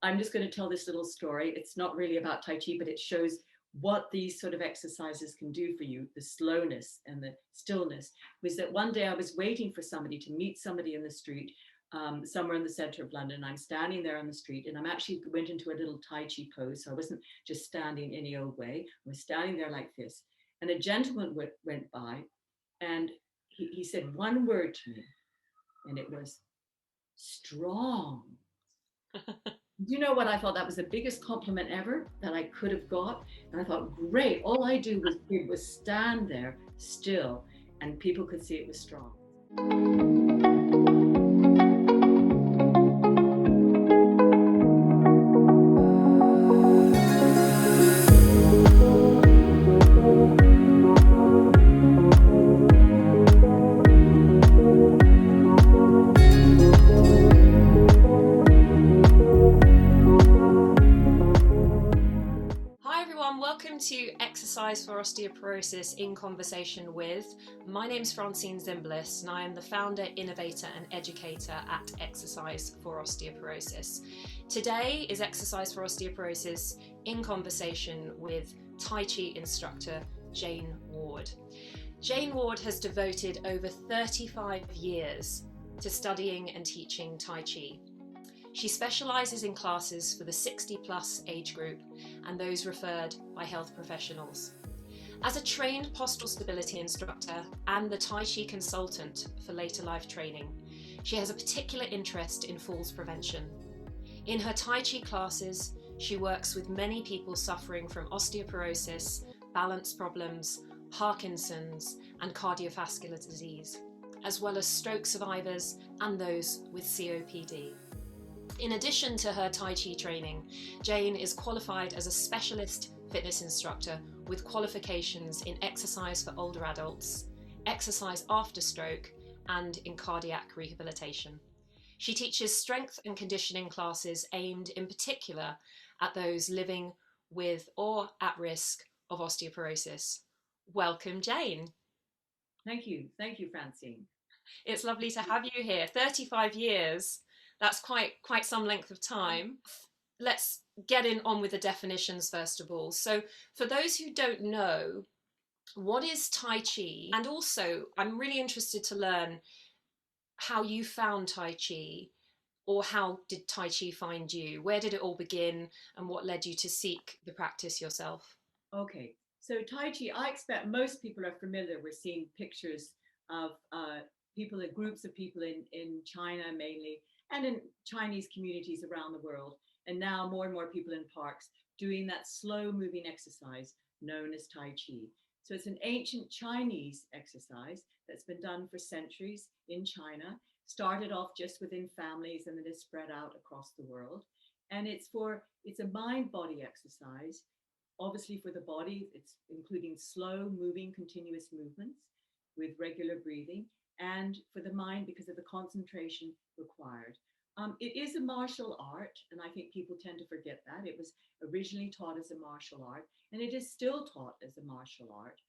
I'm just going to tell this little story. It's not really about Tai Chi, but it shows what these sort of exercises can do for you, the slowness and the stillness. Was that one day I was waiting for somebody to meet somebody in the street, somewhere in the center of London. I'm standing there on the street and I'm actually went into a little Tai Chi pose. So I wasn't just standing any old way. I was standing there like this. And a gentleman went by and he said one word to me, and it was strong. Do you know what? I thought that was the biggest compliment ever that I could have got. And I thought, great. All I did was stand there still, and people could see it was strong. Welcome to Exercise for Osteoporosis in Conversation with. My name's Francine Zimbliss and I am the founder, innovator and educator at Exercise for Osteoporosis. Today is Exercise for Osteoporosis in conversation with Tai Chi instructor Jane Ward. Jane Ward has devoted over 35 years to studying and teaching Tai Chi. She specialises in classes for the 60-plus age group and those referred by health professionals. As a trained postural stability instructor and the Tai Chi consultant for later life training, she has a particular interest in falls prevention. In her Tai Chi classes, she works with many people suffering from osteoporosis, balance problems, Parkinson's, and cardiovascular disease, as well as stroke survivors and those with COPD. In addition to her Tai Chi training, Jane is qualified as a specialist fitness instructor with qualifications in exercise for older adults, exercise after stroke, and in cardiac rehabilitation. She teaches strength and conditioning classes aimed in particular at those living with or at risk of osteoporosis. Welcome, Jane. Thank you. Thank you, Francine. It's lovely to have you here. 35 years. That's quite some length of time. Let's get on with the definitions first of all. So for those who don't know, what is Tai Chi? And also, I'm really interested to learn how you found Tai Chi, or how did Tai Chi find you? Where did it all begin and what led you to seek the practice yourself? Okay, so Tai Chi, I expect most people are familiar with seeing pictures of people, groups of people in China mainly, and in Chinese communities around the world. And now more and more people in parks doing that slow moving exercise known as Tai Chi. So it's an ancient Chinese exercise that's been done for centuries in China, started off just within families and then is spread out across the world. And it's a mind body exercise. Obviously, for the body, it's including slow moving continuous movements with regular breathing, and for the mind, because of the concentration required. It is a martial art, and I think people tend to forget that. It was originally taught as a martial art, and it is still taught as a martial art.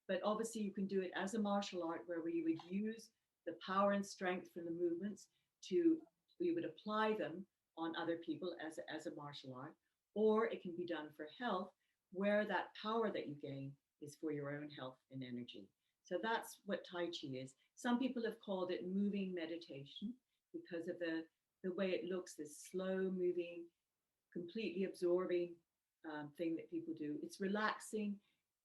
But obviously, you can do it as a martial art where you would use the power and strength from the movements to, you would apply them on other people as a martial art, or it can be done for health where that power that you gain is for your own health and energy. So that's what Tai Chi is. Some people have called it moving meditation because of the way it looks, this slow moving, completely absorbing thing that people do. It's relaxing,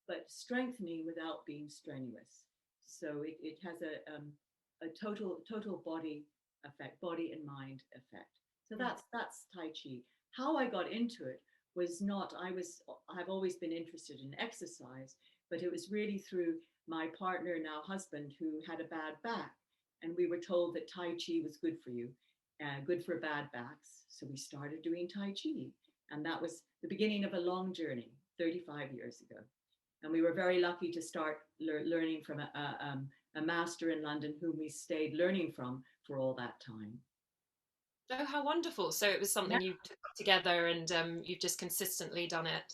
but strengthening without being strenuous. So it has a total body effect, body and mind effect. So that's Tai Chi. How I got into it was not, I've always been interested in exercise, but it was really through my partner, now husband, who had a bad back. And we were told that Tai Chi was good for you, good for bad backs. So we started doing Tai Chi. And that was the beginning of a long journey 35 years ago. And we were very lucky to start learning from a master in London whom we stayed learning from for all that time. Oh, how wonderful. So it was Yeah. something you took together and you've just consistently done it.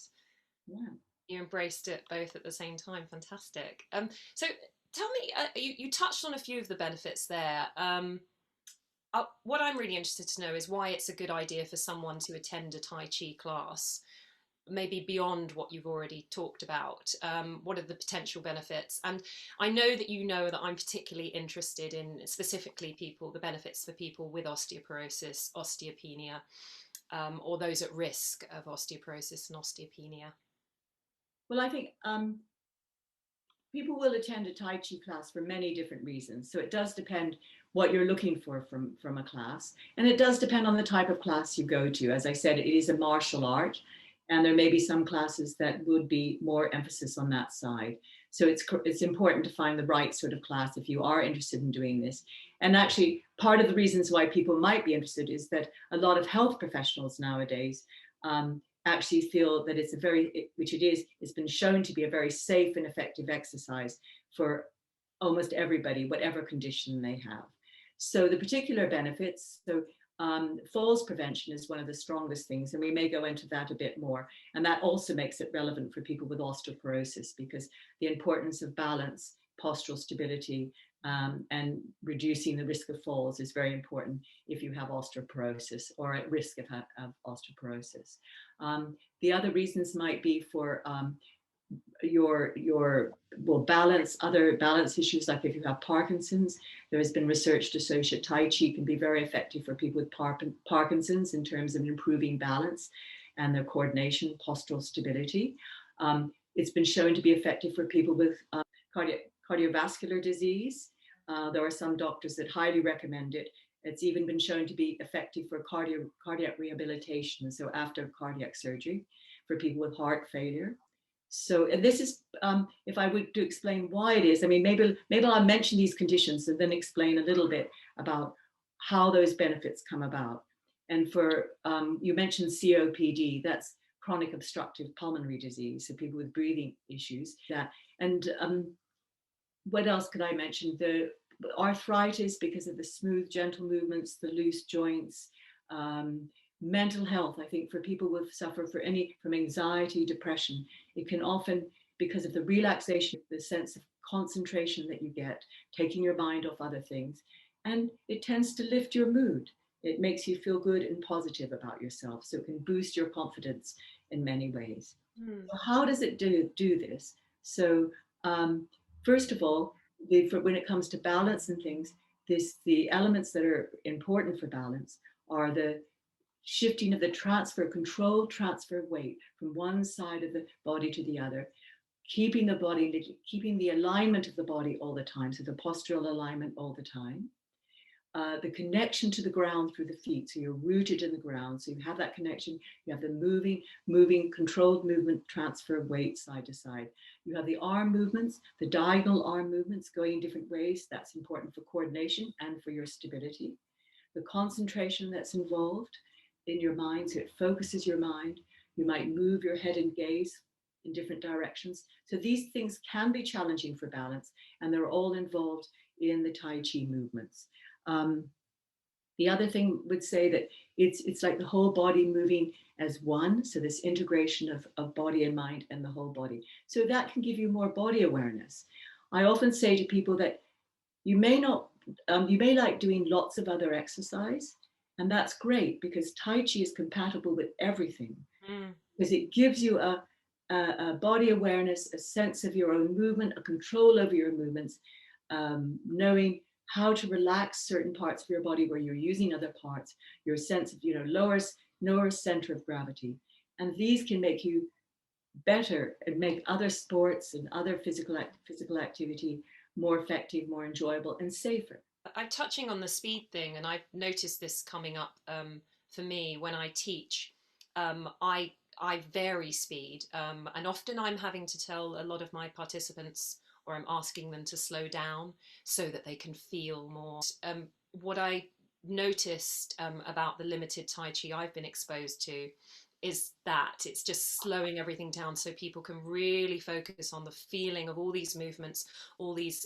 Yeah. You embraced it both at the same time. Fantastic. So tell me, you touched on a few of the benefits there. What I'm really interested to know is why it's a good idea for someone to attend a Tai Chi class, maybe beyond what you've already talked about. What are the potential benefits? And I know that you know that I'm particularly interested in specifically the benefits for people with osteoporosis, osteopenia, or those at risk of osteoporosis and osteopenia. Well, I think people will attend a Tai Chi class for many different reasons. So it does depend what you're looking for from a class. And it does depend on the type of class you go to. As I said, it is a martial art, and there may be some classes that would be more emphasis on that side. So it's important to find the right sort of class if you are interested in doing this. And actually, part of the reasons why people might be interested is that a lot of health professionals nowadays actually feel that it's a very, which it is, it's been shown to be a very safe and effective exercise for almost everybody, whatever condition they have. So the particular benefits, so falls prevention is one of the strongest things, and we may go into that a bit more. And that also makes it relevant for people with osteoporosis, because the importance of balance, postural stability, and reducing the risk of falls is very important if you have osteoporosis or at risk of osteoporosis. The other reasons might be for your other balance issues, like if you have Parkinson's. There has been research to show that Tai Chi can be very effective for people with Parkinson's in terms of improving balance and their coordination, postural stability. It's been shown to be effective for people with cardiovascular disease. There are some doctors that highly recommend it. It's even been shown to be effective for cardiac rehabilitation, so after cardiac surgery, for people with heart failure. So, and this is, if I were to explain why it is, I mean, maybe I'll mention these conditions and then explain a little bit about how those benefits come about. And for, you mentioned COPD, that's chronic obstructive pulmonary disease, so people with breathing issues. And what else could I mention? The arthritis, because of the smooth, gentle movements, the loose joints. Mental health, I think, for people who suffer from anxiety, depression, it can often, because of the relaxation, the sense of concentration that you get, taking your mind off other things, and it tends to lift your mood. It makes you feel good and positive about yourself, so it can boost your confidence in many ways. Mm. So how does it do this? So first of all, when it comes to balance and things, the elements that are important for balance are the shifting of the controlled transfer of weight from one side of the body to the other, keeping the alignment of the body all the time, so the postural alignment all the time. The connection to the ground through the feet, so you're rooted in the ground, so you have that connection. You have the moving, controlled movement, transfer of weight side to side. You have the arm movements, the diagonal arm movements going in different ways. That's important for coordination and for your stability. The concentration that's involved in your mind, so it focuses your mind. You might move your head and gaze in different directions. So these things can be challenging for balance, and they're all involved in the Tai Chi movements. The other thing would say that it's like the whole body moving as one. So this integration of body and mind and the whole body. So that can give you more body awareness. I often say to people that you may like doing lots of other exercise, and that's great because Tai Chi is compatible with everything, because it gives you a body awareness, a sense of your own movement, a control over your movements, knowing how to relax certain parts of your body where you're using other parts, your sense of lower center of gravity. And these can make you better and make other sports and other physical activity more effective, more enjoyable, and safer. I'm touching on the speed thing, and I've noticed this coming up for me when I teach. I vary speed, and often I'm having to tell a lot of my participants, or I'm asking them to slow down so that they can feel more. What I noticed about the limited Tai Chi I've been exposed to is that it's just slowing everything down so people can really focus on the feeling of all these movements, all these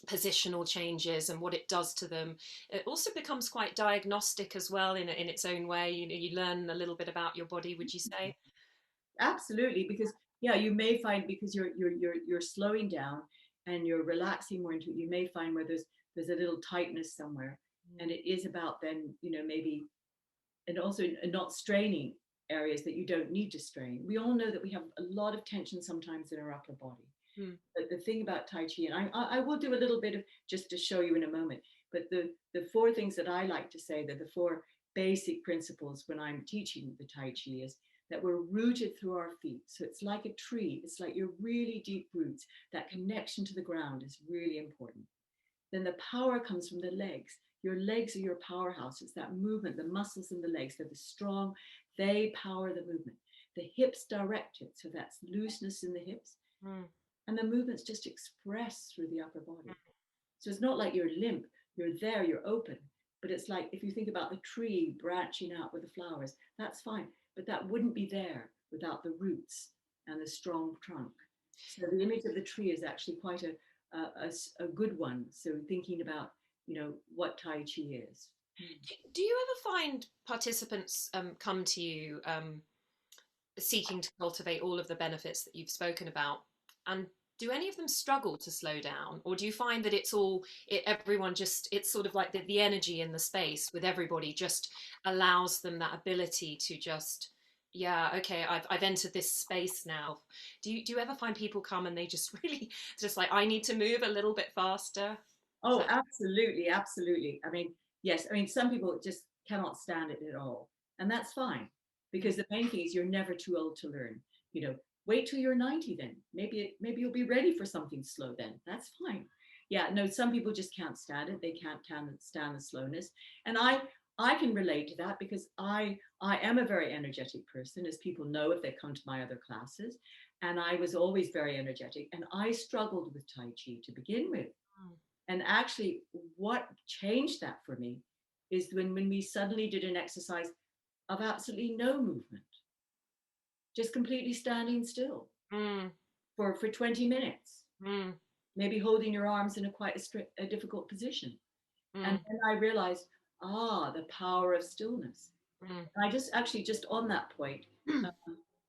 positional changes and what it does to them. It also becomes quite diagnostic as well in its own way. You learn a little bit about your body, would you say? Absolutely, because yeah, you may find, because you're slowing down and you're relaxing more into it, you may find where there's a little tightness somewhere. And it is about then, maybe, and also not straining areas that you don't need to strain. We all know that we have a lot of tension sometimes in our upper body. Mm. But the thing about Tai Chi, and I will do a little bit of just to show you in a moment, but the four things that I like to say, that the four basic principles when I'm teaching the Tai Chi is that we're rooted through our feet. So it's like a tree. It's like your really deep roots. That connection to the ground is really important. Then the power comes from the legs. Your legs are your powerhouse. It's that movement, the muscles in the legs, they're the strong, they power the movement. The hips direct it. So that's looseness in the hips. Mm. And the movements just express through the upper body. So it's not like you're limp, you're there, you're open. But it's like if you think about the tree branching out with the flowers, that's fine. But that wouldn't be there without the roots and the strong trunk. So the image of the tree is actually quite a good one. So thinking about, what Tai Chi is. Do you ever find participants come to you seeking to cultivate all of the benefits that you've spoken about? And do any of them struggle to slow down? Or do you find that everyone just, it's sort of like the energy in the space with everybody just allows them that ability to just, yeah, okay, I've entered this space now. Do you ever find people come and they just really just like, I need to move a little bit faster? Oh, absolutely, absolutely. I mean, yes, I mean, some people just cannot stand it at all. And that's fine, because the main thing is you're never too old to learn. Wait till you're 90 then. Maybe you'll be ready for something slow then. That's fine. Yeah, no, some people just can't stand it. They can't stand the slowness. And I can relate to that because I am a very energetic person, as people know if they come to my other classes. And I was always very energetic. And I struggled with Tai Chi to begin with. And actually, what changed that for me is when we suddenly did an exercise of absolutely no movement, just completely standing still Mm. for 20 minutes, Mm. maybe holding your arms in a difficult position. And Mm. then I realized, the power of stillness. Mm. And I just on that point, Mm.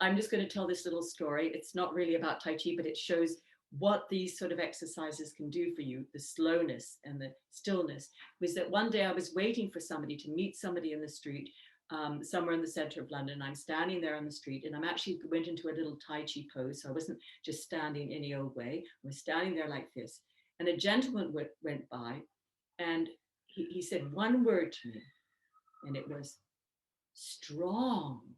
I'm just going to tell this little story. It's not really about Tai Chi, but it shows what these sort of exercises can do for you, the slowness and the stillness. Was that one day I was waiting for somebody to meet somebody in the street, somewhere in the center of London. I'm standing there on the street and I'm actually went into a little Tai Chi pose. So I wasn't just standing any old way. I was standing there like this. And a gentleman went by and he said one word to me, and it was strong.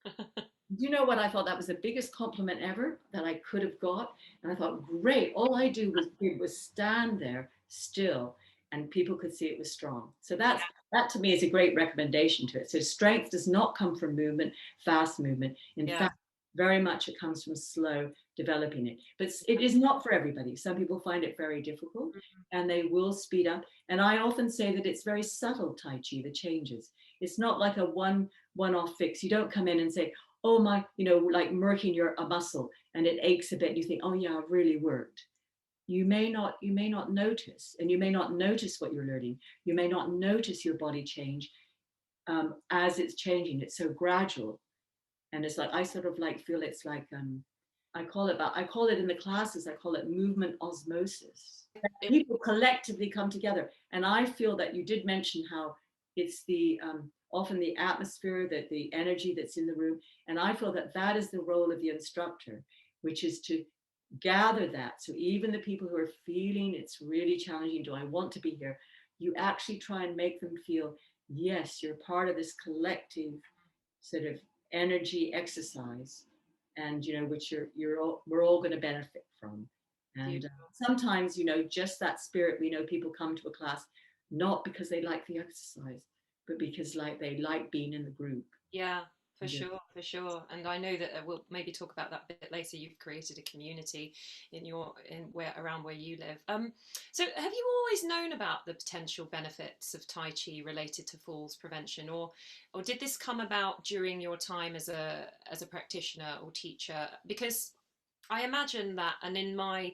Do you know what? I thought that was the biggest compliment ever that I could have got. And I thought, great. All I did was stand there still, and people could see it was strong. So that to me is a great recommendation to it. So strength does not come from movement, fast movement. In fact, very much it comes from slow developing it. But it is not for everybody. Some people find it very difficult and they will speed up. And I often say that it's very subtle Tai Chi, the changes. It's not like a one-off fix. You don't come in and say, oh my, like murking a muscle and it aches a bit. And you think, oh yeah, I've really worked. You may not notice, and you may not notice what you're learning. You may not notice your body change as it's changing. It's so gradual. And it's like, I sort of like feel it's like, I call it in the classes, I call it movement osmosis. People collectively come together. And I feel that you did mention how it's the, often the atmosphere, that the energy that's in the room. And I feel that that is the role of the instructor, which is to gather that. So even the people who are feeling it's really challenging, do I want to be here? You actually try and make them feel, yes, you're part of this collective sort of energy exercise, and which we're all going to benefit from. And sometimes just that spirit, we know people come to a class not because they like the exercise, but because they like being in the group. Yeah, for sure, for sure. And I know that we'll maybe talk about that a bit later. You've created a community around where you live. So have you always known about the potential benefits of Tai Chi related to falls prevention, or did this come about during your time as a practitioner or teacher? Because I imagine that, and in my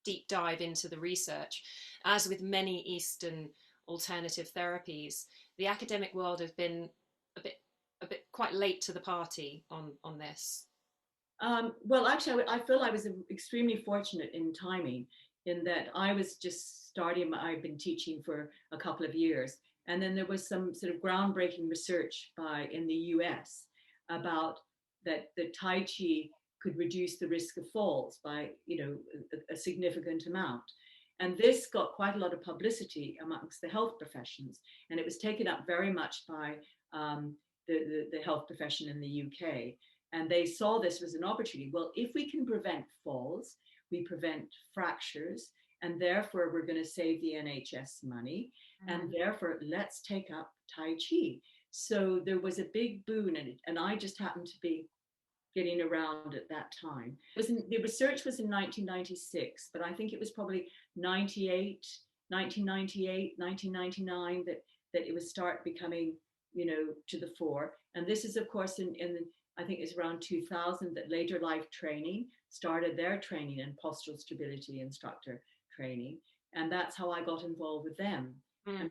deep dive into the research, as with many Eastern alternative therapies, the academic world has been a bit quite late to the party on this. Well, actually, I feel I was extremely fortunate in timing, in that I was just starting, I've been teaching for a couple of years. And then there was some sort of groundbreaking research in the US about that the Tai Chi could reduce the risk of falls by, a significant amount. And this got quite a lot of publicity amongst the health professions. And it was taken up very much by the health profession in the UK. And they saw this as an opportunity. Well, if we can prevent falls, we prevent fractures, and therefore we're going to save the NHS money. And therefore, let's take up Tai Chi. So there was a big boon, and I just happened to be getting around at that time. The research was in 1996, but I think it was probably 1998, 1999 that it would start becoming, to the fore. And this is, of course, in I think it's around 2000 that Later Life Training started their training in postural stability instructor training. And that's how I got involved with them. And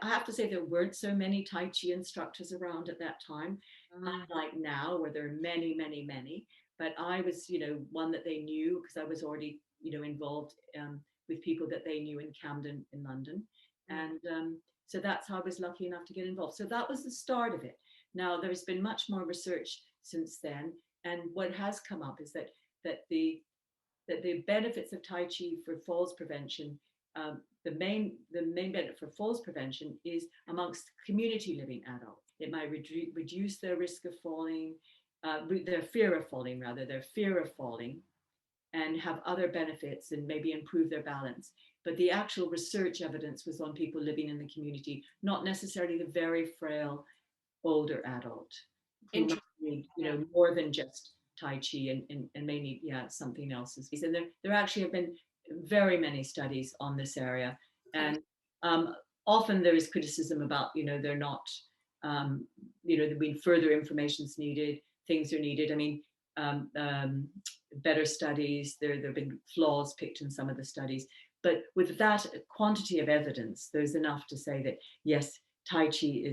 I have to say there weren't so many Tai Chi instructors around at that time, unlike now where there are many, many, many. But I was, one that they knew because I was already, involved with people that they knew in Camden in London. And so that's how I was lucky enough to get involved. So that was the start of it. Now there's been much more research since then, and what has come up is that the benefits of Tai Chi for falls prevention, the main benefit for falls prevention is amongst community living adults. It might reduce their risk of falling, their fear of falling, and have other benefits and maybe improve their balance. But the actual research evidence was on people living in the community, not necessarily the very frail older adult who might need, more than just Tai Chi and may need, something else. And there actually have been very many studies on this area. And often there is criticism about, they're not, there've been further information's needed, things are needed. I mean, better studies, there have been flaws picked in some of the studies. But with that quantity of evidence, there's enough to say that, yes, Tai Chi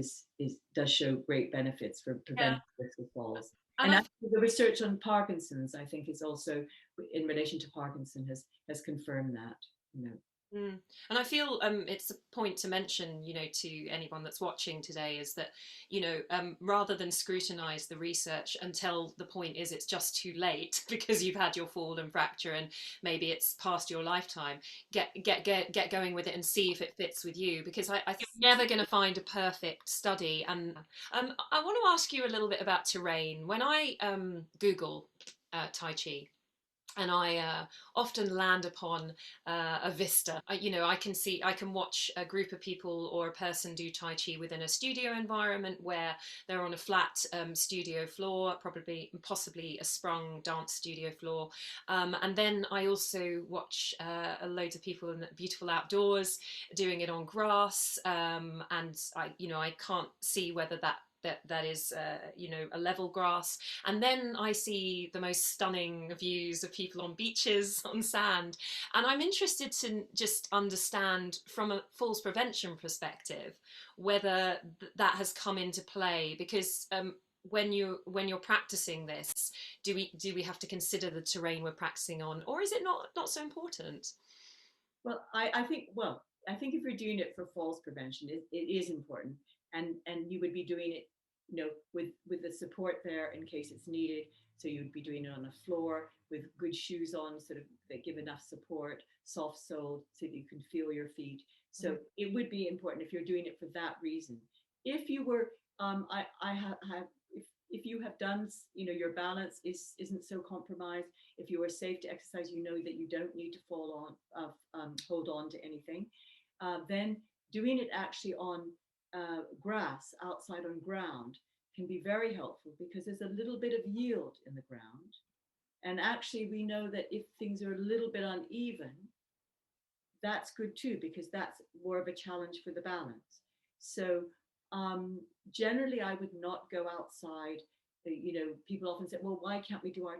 does show great benefits for preventing risk of falls. And actually the research on Parkinson's, I think, is also in relation to Parkinson has confirmed that. And I feel it's a point to mention, to anyone that's watching today is that, rather than scrutinize the research until the point is it's just too late because you've had your fall and fracture and maybe it's past your lifetime, get going with it and see if it fits with you, because I think you're never going to find a perfect study. And I want to ask you a little bit about terrain. When I Google Tai Chi, and I often land upon a vista. I can watch a group of people or a person do Tai Chi within a studio environment where they're on a flat studio floor, possibly a sprung dance studio floor. And then I also watch loads of people in the beautiful outdoors doing it on grass. And I can't see whether that is a level grass, and then I see the most stunning views of people on beaches on sand, and I'm interested to just understand from a falls prevention perspective whether that has come into play, because when you're practicing this, do we have to consider the terrain we're practicing on, or is it not so important? Well, I think if you're doing it for falls prevention, it is important, and you would be doing it, with the support there in case it's needed. So you would be doing it on a floor with good shoes on, sort of that give enough support, soft soled, so that you can feel your feet. So it would be important if you're doing it for that reason. If you were, I have if you have done, your balance isn't so compromised. If you are safe to exercise, that you don't need to hold on to anything. Then doing it actually on grass outside on ground can be very helpful because there's a little bit of yield in the ground. And actually, we know that if things are a little bit uneven, that's good too, because that's more of a challenge for the balance. So generally, I would not go outside. People often say, well, why can't we do our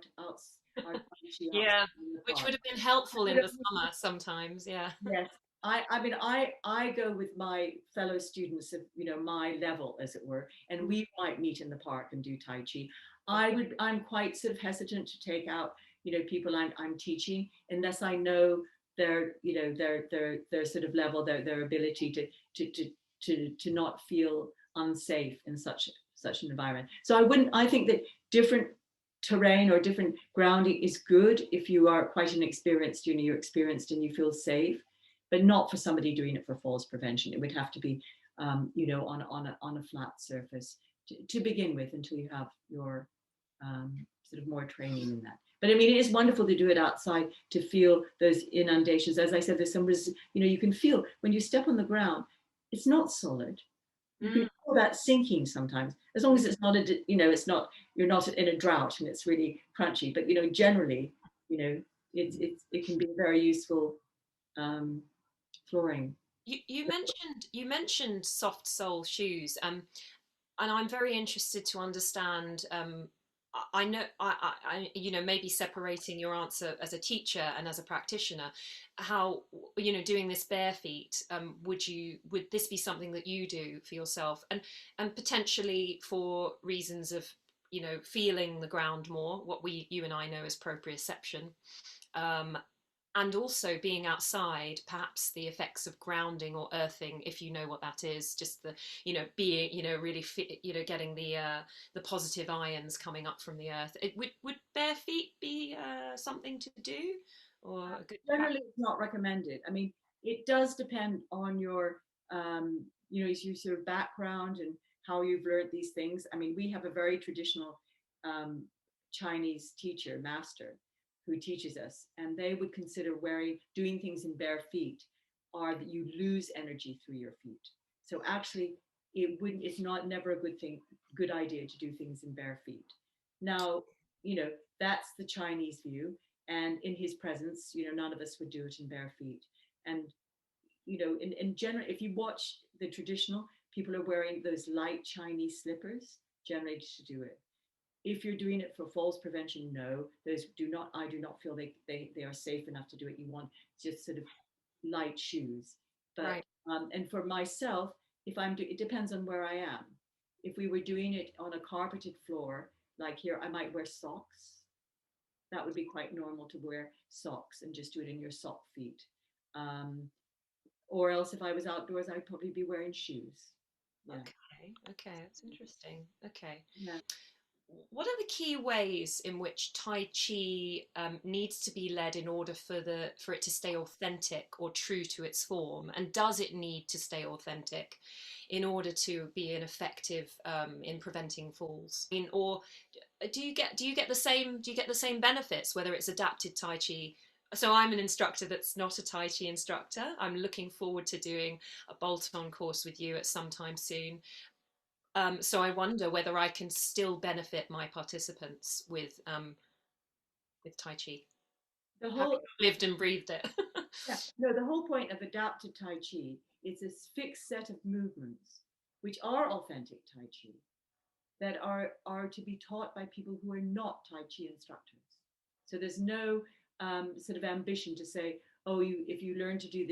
yeah, which would have been helpful in the summer sometimes. Yeah. Yes. I go with my fellow students of, my level, as it were, and we might meet in the park and do Tai Chi. I'm quite sort of hesitant to take out, people I'm teaching unless I know their their sort of level, their ability to not feel unsafe in such an environment. So I think that different terrain or different grounding is good if you are quite an experienced, you're experienced and you feel safe, but not for somebody doing it for falls prevention. It would have to be on a flat surface to begin with, until you have your sort of more training in that. But I mean, it is wonderful to do it outside, to feel those inundations. As I said, there's some, you can feel when you step on the ground, it's not solid. You can feel that sinking sometimes, as long as it's not it's not, you're not in a drought and it's really crunchy. But generally, it can be very useful flooring. You mentioned soft sole shoes, and I'm very interested to understand. I know, maybe separating your answer as a teacher and as a practitioner, how, doing this bare feet, would this be something that you do for yourself, and potentially for reasons of, feeling the ground more, what you and I know as proprioception, um, and also being outside, perhaps the effects of grounding or earthing, if you know what that is, just the, being, really getting the positive ions coming up from the earth. Would bare feet be something to do, or a good Generally it's not recommended. I mean, it does depend on your your sort of background and how you've learned these things. I mean, we have a very traditional um, Chinese teacher master who teaches us, and they would consider doing things in bare feet are that you lose energy through your feet. So actually, it's not never a good idea to do things in bare feet. Now, that's the Chinese view, and in his presence, none of us would do it in bare feet. And in general, if you watch the traditional, people are wearing those light Chinese slippers generally to do it. If you're doing it for falls prevention, no, I do not feel they are safe enough to do it. You want just sort of light shoes. But right? and for myself, it depends on where I am. If we were doing it on a carpeted floor, like here, I might wear socks. That would be quite normal to wear socks and just do it in your sock feet. Um, or else if I was outdoors, I'd probably be wearing shoes. Yeah. Okay, that's interesting. Okay. Yeah. What are the key ways in which Tai Chi needs to be led in order for it to stay authentic or true to its form? And does it need to stay authentic in order to be an effective in preventing falls? Or do you get the same benefits whether it's adapted Tai Chi? So I'm an instructor that's not a Tai Chi instructor. I'm looking forward to doing a bolt-on course with you at some time soon. So I wonder whether I can still benefit my participants with Tai Chi, The having whole lived and breathed it. Yeah, no, the whole point of adapted Tai Chi is this fixed set of movements, which are authentic Tai Chi, that are to be taught by people who are not Tai Chi instructors. So there's no sort of ambition to say, oh, if you learn to do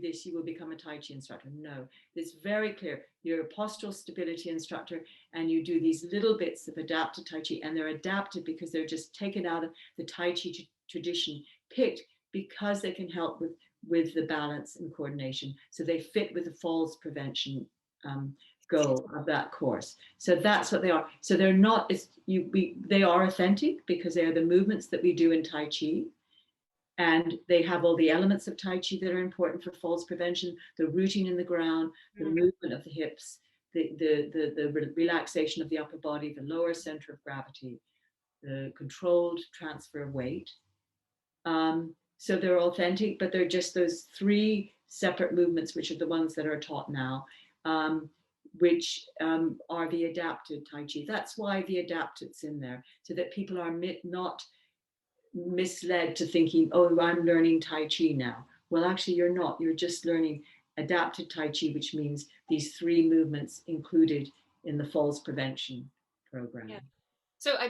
this, you will become a Tai Chi instructor. No, it's very clear. You're a postural stability instructor, and you do these little bits of adapted Tai Chi, and they're adapted because they're just taken out of the Tai Chi tradition, picked because they can help with the balance and coordination. So they fit with the falls prevention goal of that course. So that's what they are. So they're not, they are authentic because they are the movements that we do in Tai Chi. And they have all the elements of Tai Chi that are important for falls prevention, the rooting in the ground, the movement of the hips, the relaxation of the upper body, the lower center of gravity, the controlled transfer of weight. So they're authentic, but they're just those three separate movements, which are the ones that are taught now, which are the adapted Tai Chi. That's why the adapted's in there, so that people are not misled to thinking, oh, I'm learning Tai Chi now. Well, actually, you're not. You're just learning adapted Tai Chi, which means these three movements included in the falls prevention program. Yeah. So I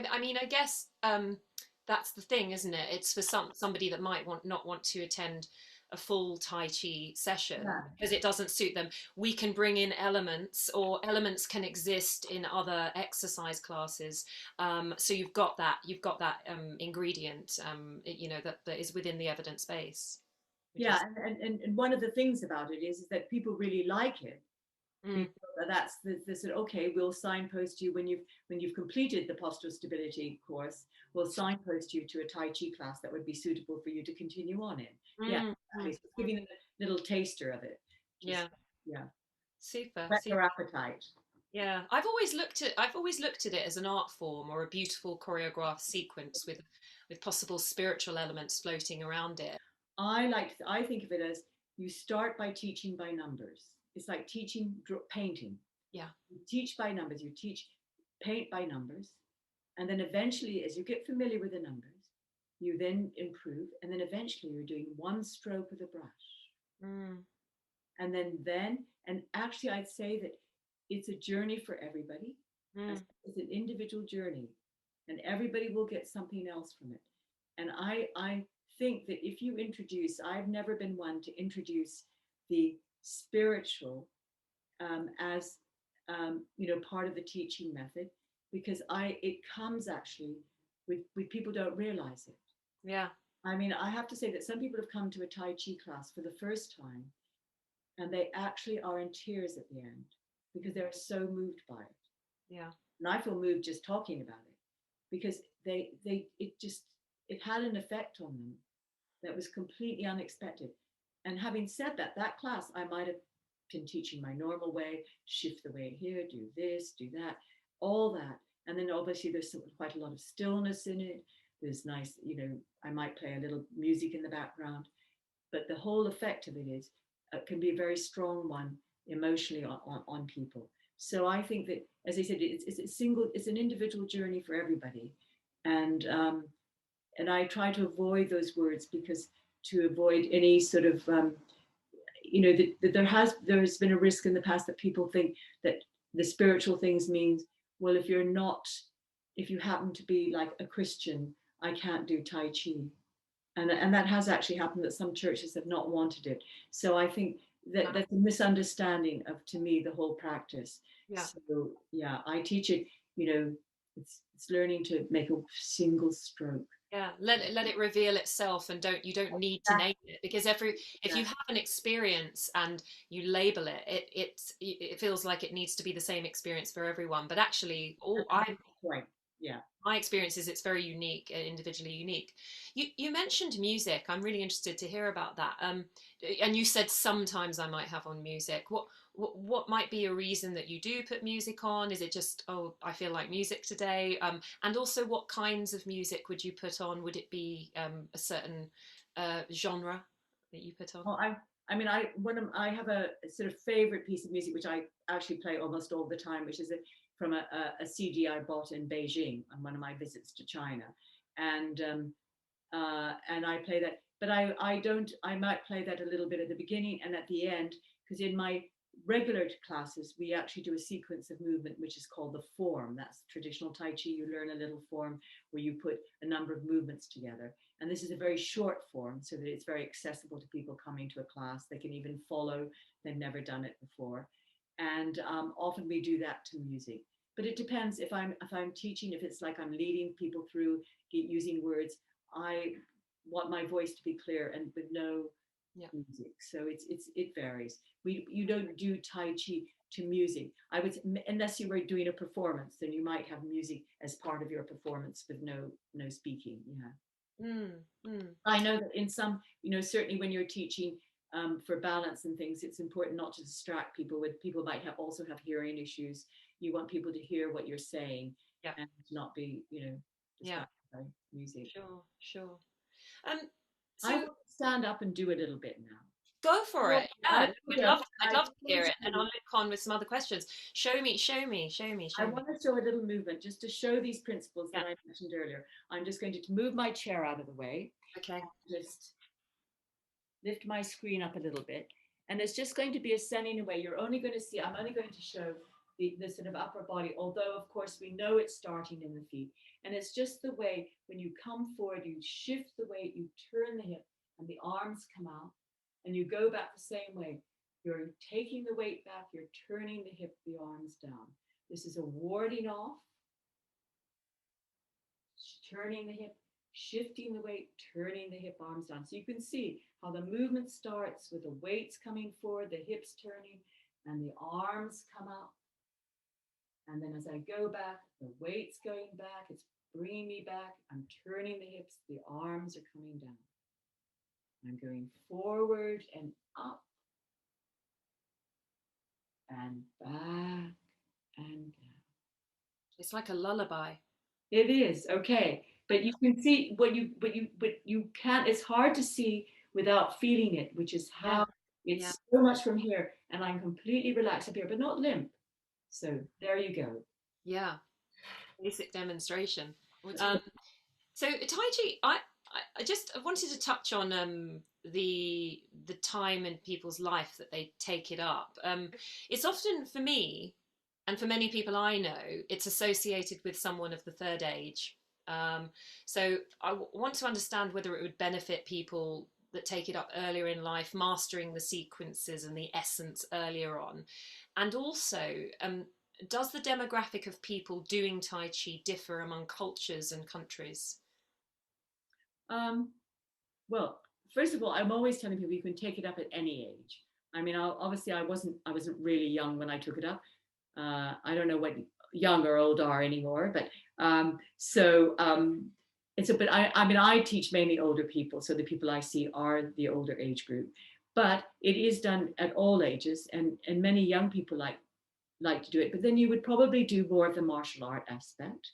guess that's the thing, isn't it? It's for somebody that might not want to attend a full Tai Chi session because it doesn't suit them. We can bring in elements, or elements can exist in other exercise classes. So you've got that ingredient, that is within the evidence base. Yeah, and one of the things about it is that people really like it. Mm. Because that's the sort of, okay, we'll signpost you when you've completed the postural stability course, we'll signpost you to a Tai Chi class that would be suitable for you to continue on in. Yeah, Mm. exactly. Mm. So giving them a little taster of it. Just, Yeah, yeah, super, whet super. their appetite. Yeah, I've always looked at it as an art form or a beautiful choreographed sequence with possible spiritual elements floating around it. I think of it as you start by teaching by numbers. It's like teaching painting. Yeah. You teach by numbers. You teach paint by numbers, and then eventually, as you get familiar with the numbers, you then improve, and then eventually you're doing one stroke with a brush, Mm. and actually, I'd say that it's a journey for everybody. Mm. It's an individual journey, and everybody will get something else from it. And I think that if you introduce, I've never been one to introduce the spiritual as part of the teaching method, because it comes actually with people don't realize it. Yeah. I mean, I have to say that some people have come to a Tai Chi class for the first time and they actually are in tears at the end because they're so moved by it. Yeah. And I feel moved just talking about it because it had an effect on them that was completely unexpected. And having said that, that class I might have been teaching my normal way, shift the weight here, do this, do that, all that. And then obviously there's quite a lot of stillness in it. There's nice, I might play a little music in the background, but the whole effect of it is can be a very strong one emotionally on people. So I think that, as I said, it's an individual journey for everybody, and I try to avoid those words because to avoid any sort of that there has been a risk in the past that people think that the spiritual things means, well, if you happen to be like a Christian, I can't do Tai Chi, and that has actually happened, that some churches have not wanted it. So I think that that's a misunderstanding of, to me, the whole practice. Yeah. So yeah, I teach it. It's learning to make a single stroke. Yeah, let it reveal itself, and you don't need to name it, because if you have an experience and you label it, it feels like it needs to be the same experience for everyone. But actually, Right. Yeah. my experience is it's very unique, individually unique. You mentioned music. I'm really interested to hear about that. And you said sometimes I might have on music. What might be a reason that you do put music on? Is it just, oh, I feel like music today? And also, what kinds of music would you put on? Would it be a certain genre that you put on? Well, I have a sort of favorite piece of music which I actually play almost all the time, which is from a CD I bought in Beijing on one of my visits to China, and I play that. But I don't. I might play that a little bit at the beginning and at the end, because in my regular classes we actually do a sequence of movement which is called the form. That's traditional Tai Chi. You learn a little form where you put a number of movements together. And this is a very short form so that it's very accessible to people coming to a class. They can even follow. They've never done it before. And often we do that to music. But it depends if I'm teaching, if it's like I'm leading people through using words, I want my voice to be clear and with no music. So it varies. You don't do Tai Chi to music. I would, unless you were doing a performance, then you might have music as part of your performance with no speaking. Yeah. Mm, mm. I know that in some, certainly when you're teaching for balance and things, it's important not to distract people. With people might also have hearing issues. You want people to hear what you're saying, Yeah. and not be, distracted by music. Sure, sure. Um, I so will stand up and do a little bit now. go for Well, it. Yeah, I'd love to hear it, and I'll I look on with some other questions. Show me. want to show a little movement just to show these principles Yeah. that I mentioned earlier. I'm just going to move my chair out of the way. Okay. Just lift my screen up a little bit. And it's just going to be ascending away. I'm only going to show the sort of upper body, although of course we know it's starting in the feet. And it's just the way when you come forward, you shift the weight, you turn the hip and the arms come out, and you go back the same way. You're taking the weight back, you're turning the hip, the arms down. This is a warding off, turning the hip, shifting the weight, turning the hip arms down. So you can see how the movement starts with the weights coming forward, the hips turning, and the arms come up. And then as I go back, the weight's going back, it's bringing me back. I'm turning the hips, the arms are coming down. I'm going forward and up and back and down. It's like a lullaby. It is, okay. But you can see what you can't, it's hard to see without feeling it, which is Yeah. how Yeah. it's so much from here. And I'm completely relaxed up here, but not limp. So there you go. Yeah. Basic demonstration. Um, so Tai Chi, I just wanted to touch on the time in people's life that they take it up. It's often for me, and for many people I know, it's associated with someone of the third age. Um, so want to understand whether it would benefit people that take it up earlier in life, mastering the sequences and the essence earlier on, and also does the demographic of people doing Tai Chi differ among cultures and countries? Um, well, first of all, I'm always telling people you can take it up at any age. I mean, obviously, I wasn't really young when I took it up. I don't know what young or old are anymore, but it's a bit. I mean, I teach mainly older people, so the people I see are the older age group. But it is done at all ages, and many young people like to do it. But then you would probably do more of the martial art aspect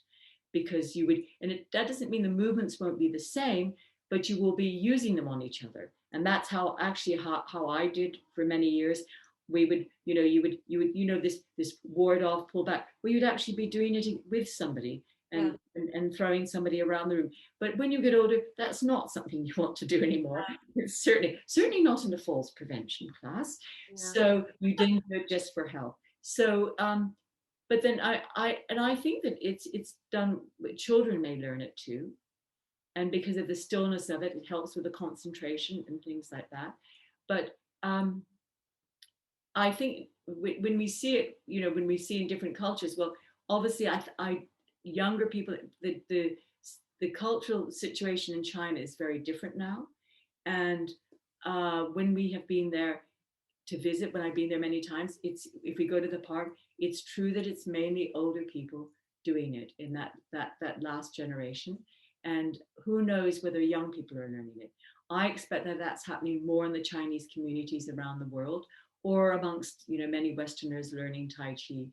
because you would, and that doesn't mean the movements won't be the same, but you will be using them on each other. And that's how actually how I did for many years. We would, this ward off, pull back. Well, you'd actually be doing it with somebody Yeah. and throwing somebody around the room. But when you get older, that's not something you want to do anymore. It's certainly not in a falls prevention class. Yeah. So you didn't do it just for health. So but then I think that it's done. Children may learn it too, and because of the stillness of it, it helps with the concentration and things like that. But I think when we see it, when we see in different cultures, well, obviously, I younger people, the cultural situation in China is very different now, and when we have been there to visit, when I've been there many times, it's if we go to the park, it's true that it's mainly older people doing it in that last generation, and who knows whether young people are learning it. I expect that that's happening more in the Chinese communities around the world, or amongst many Westerners learning Tai Chi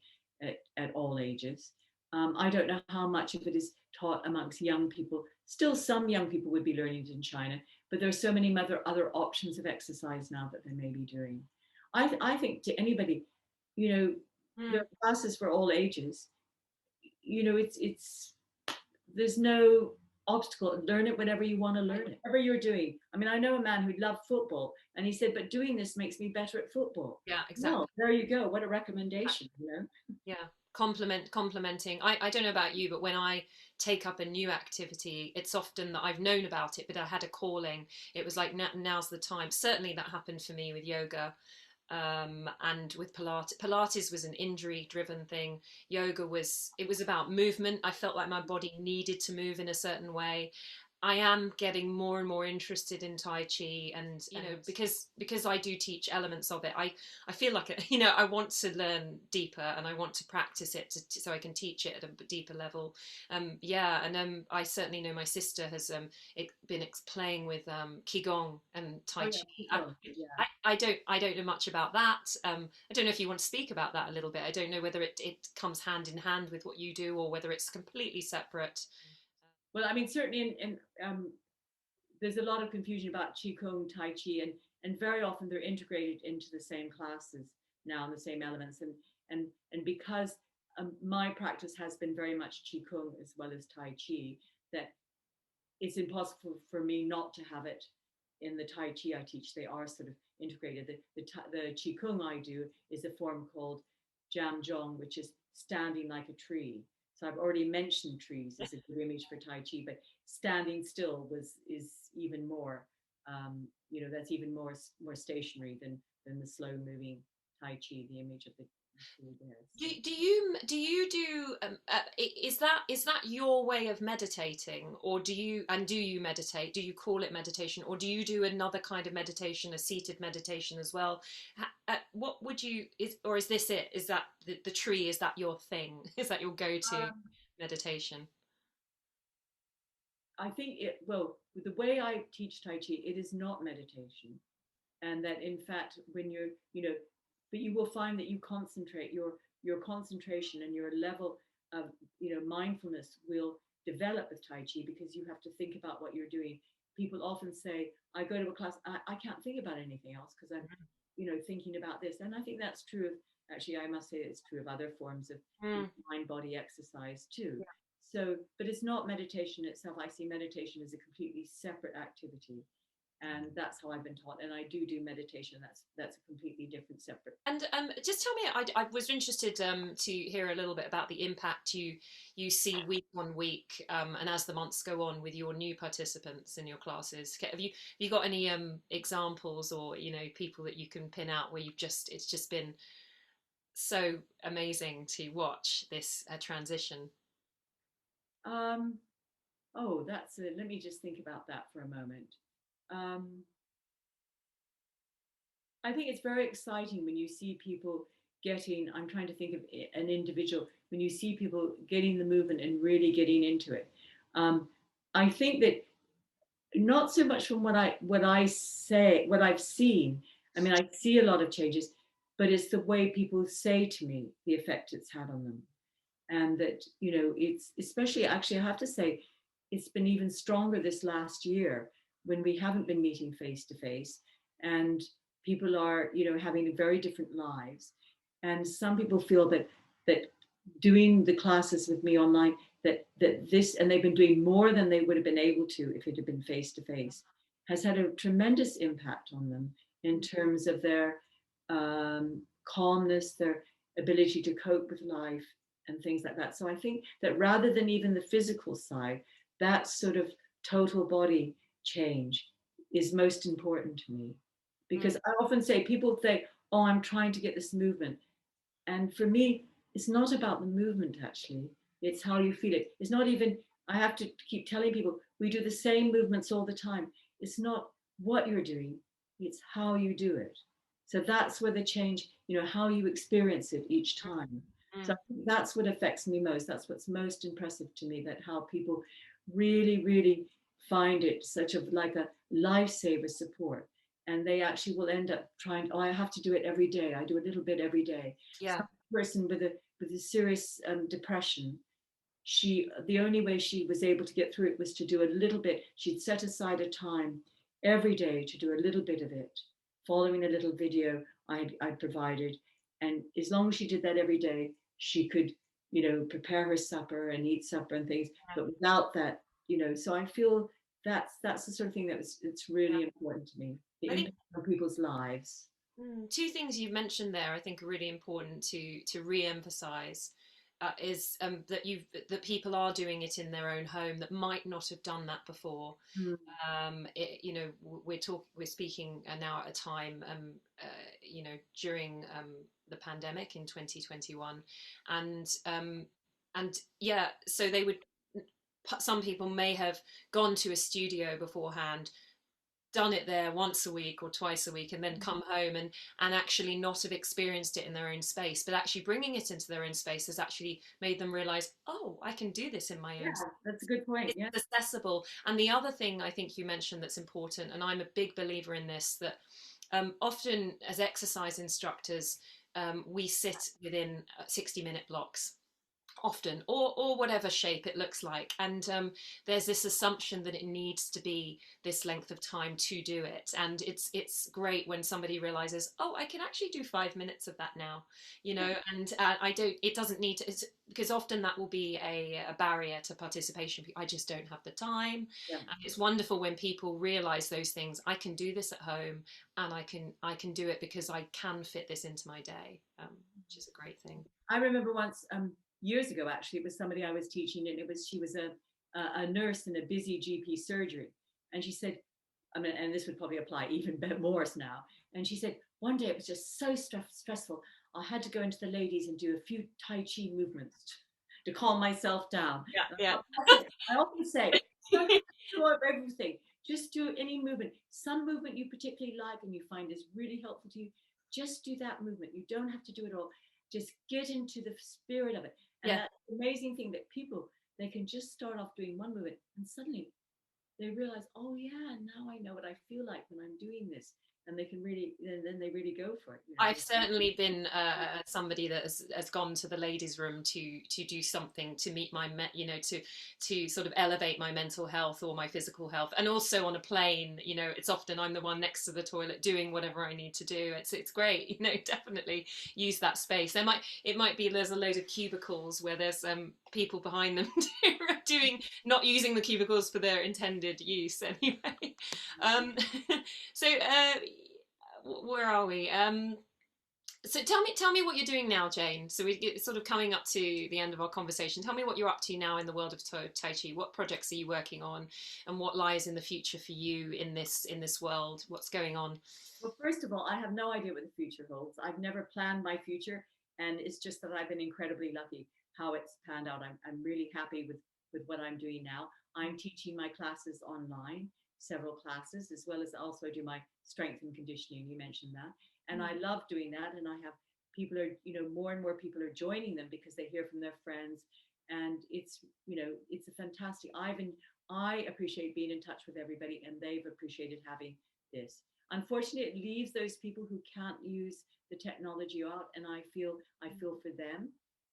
at all ages. I don't know how much of it is taught amongst young people. Still, some young people would be learning it in China, but there are so many other options of exercise now that they may be doing. I think to anybody, there are classes for all ages. It's there's no obstacle. Learn it whenever you want to learn it. Whatever you're doing. I mean, I know a man who loved football, and he said, "But doing this makes me better at football." Yeah, exactly. Well, there you go. What a recommendation. Yeah. Complementing. I don't know about you, but when I take up a new activity, it's often that I've known about it, but I had a calling. It was like now's the time. Certainly that happened for me with yoga. And with Pilates was an injury driven thing. Yoga it was about movement. I felt like my body needed to move in a certain way. I am getting more and more interested in Tai Chi, and because I do teach elements of it, I feel like I want to learn deeper, and I want to practice it so I can teach it at a deeper level. And I certainly know my sister has been playing with Qigong and Tai Chi. I don't know much about that. I don't know if you want to speak about that a little bit. I don't know whether it comes hand in hand with what you do or whether it's completely separate. Well, I mean, certainly, there's a lot of confusion about Qigong, Tai Chi, and very often they're integrated into the same classes now, and the same elements, and because my practice has been very much Qigong as well as Tai Chi, that it's impossible for me not to have it in the Tai Chi I teach. They are sort of integrated. The Qigong I do is a form called Jam Zhong, which is standing like a tree. So I've already mentioned trees as a good image for Tai Chi, but standing still is even more, that's even more stationary than the slow moving Tai Chi, the image of the Do you do is that your way of meditating, or do you meditate? Do you call it meditation, or do you do another kind of meditation, a seated meditation as well? What would you is this it? Is that the tree? Is that your thing? Is that your go-to Um, meditation? I think well, the way I teach Tai Chi, it is not meditation. And that in fact, when but you will find that you concentrate, your concentration and your level of, mindfulness will develop with Tai Chi because you have to think about what you're doing. People often say, I go to a class, I can't think about anything else because I'm, thinking about this. And I think that's true of, actually, I must say it's true of other forms of Mm. mind body exercise too. So, but it's not meditation itself. I see meditation as a completely separate activity, and that's how I've been taught. And I do meditation. That's a completely different, separate. And just tell me, I was interested to hear a little bit about the impact you see week on week, and as the months go on with your new participants in your classes. Have you got any examples, or people that you can pin out where it's just been so amazing to watch this transition? Um, oh, let me just think about that for a moment. Um, I think it's very exciting when you see people getting, I'm trying to think of an individual, when you see people getting the movement and really getting into it. Um, I think that not so much from what I've seen. I mean, I see a lot of changes, but it's the way people say to me the effect it's had on them. And that, it's especially, actually, I have to say, it's been even stronger this last year when we haven't been meeting face to face, and people are, having very different lives. And some people feel that doing the classes with me online, that this, and they've been doing more than they would have been able to if it had been face to face, has had a tremendous impact on them in terms of their calmness, their ability to cope with life, and things like that. So I think that rather than even the physical side, that sort of total body change is most important to me. Because I often say, people say, oh, I'm trying to get this movement. And for me, it's not about the movement, actually. It's how you feel it. It's not even, I have to keep telling people, we do the same movements all the time. It's not what you're doing, it's how you do it. So that's where the change, how you experience it each time. So Mm. I think that's what affects me most. That's what's most impressive to me, that how people really, really find it such a like a lifesaver support. And they actually will end up trying, oh, I have to do it every day. I do a little bit every day. Yeah. Some person with a serious depression, the only way she was able to get through it was to do a little bit. She'd set aside a time every day to do a little bit of it, following a little video I provided. And as long as she did that every day, she could, prepare her supper and eat supper and things. But without that, so I feel that's the sort of thing it's Yeah. really important to me, the I think impact on people's lives. two things you've mentioned there, I think, are really important to re-emphasize. Is that people are doing it in their own home that might not have done that before. Mm. We're speaking now at a time, during the pandemic in 2021, and yeah, so they would. Some people may have gone to a studio beforehand, done it there once a week or twice a week, and then come home and actually not have experienced it in their own space, but actually bringing it into their own space has actually made them realize, oh, I can do this in my Yeah, own space. that's a good point. Yeah. It's accessible. And the other thing I think you mentioned that's important, and I'm a big believer in this, that often as exercise instructors, we sit within 60-minute blocks, often, or whatever shape it looks like, and there's this assumption that it needs to be this length of time to do it, and it's great when somebody realizes, oh, I can actually do 5 minutes of that now, Yeah. and I don't, it doesn't need to, because often that will be a barrier to participation. I just don't have the time. Yeah. And it's wonderful when people realize those things. I can do this at home, and I can do it because I can fit this into my day, which is a great thing. I remember once, years ago, actually, it was somebody I was teaching, and she was a nurse in a busy GP surgery, and she said, I mean, and this would probably apply even more now. And she said, one day it was just so stressful. I had to go into the ladies and do a few Tai Chi movements to calm myself down. Yeah, I often say, you don't have to do everything. Just do any movement. Some movement you particularly like and you find is really helpful to you, just do that movement. You don't have to do it all. Just get into the spirit of it. And yeah. that's the amazing thing that people, they can just start off doing one movement and suddenly they realize, oh yeah, now I know what I feel like when I'm doing this. And they can really, then they really go for it. You know, I've certainly been somebody that has gone to the ladies' room to do something to meet my to sort of elevate my mental health or my physical health, and also on a plane. You know, it's often I'm the one next to the toilet doing whatever I need to do. It's great. You know, definitely use that space. It might be there's a load of cubicles where there's people behind them doing not using the cubicles for their intended use anyway. Um, so. Where are we? So tell me what you're doing now, Jane. So we're sort of coming up to the end of our conversation. Tell me what you're up to now in the world of Tai Chi. What projects are you working on, and what lies in the future for you in this world? What's going on? well, first of all, I have no idea what the future holds. I've never planned my future, and it's just that I've been incredibly lucky how it's panned out. I'm really happy with what I'm doing now. I'm teaching my classes online, several classes, as well as also do my strength and conditioning. You mentioned that, and I love doing that. And I have people are, you know, more and more people are joining them because they hear from their friends, and it's, you know, it's a fantastic. I appreciate being in touch with everybody, and they've appreciated having this. Unfortunately, it leaves those people who can't use the technology out, and I feel for them.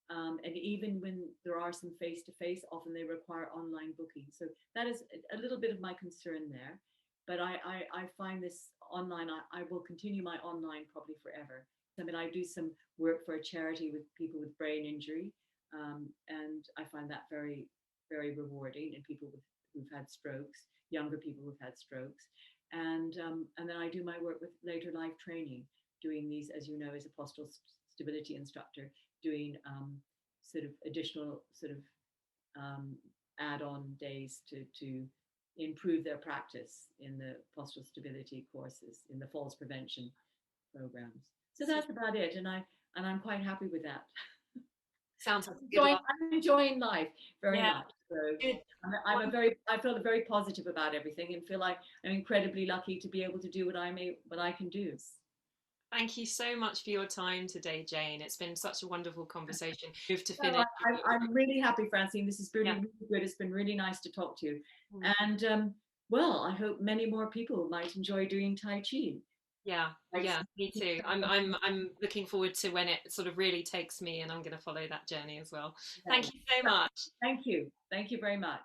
And even when there are some face to face, often they require online booking. So that is a little bit of my concern there. But I find this online, I will continue my online probably forever. I mean, I do some work for a charity with people with brain injury, and I find that very, very rewarding. And people who've had strokes, younger people who've had strokes, and then I do my work with later life training, doing these, as you know, as a postural stability instructor, doing sort of additional sort of um, add-on days to improve their practice in the postural stability courses, in the falls prevention programs. So that's about it, and I'm quite happy with that. Sounds like a good luck. I'm enjoying life very Yeah, much. So good. I feel very positive about everything, and feel like I'm incredibly lucky to be able to do what I can do. Thank you so much for your time today, Jane. It's been such a wonderful conversation. Move to No, finish. I'm really happy, Francine. This is really, Yeah. really good. It's been really nice to talk to you. Mm. And well, I hope many more people might enjoy doing Tai Chi. Yeah, Thanks. yeah, me too. I'm looking forward to when it sort of really takes me, and I'm going to follow that journey as well. Yeah. Thank you so much. Thank you. Thank you very much.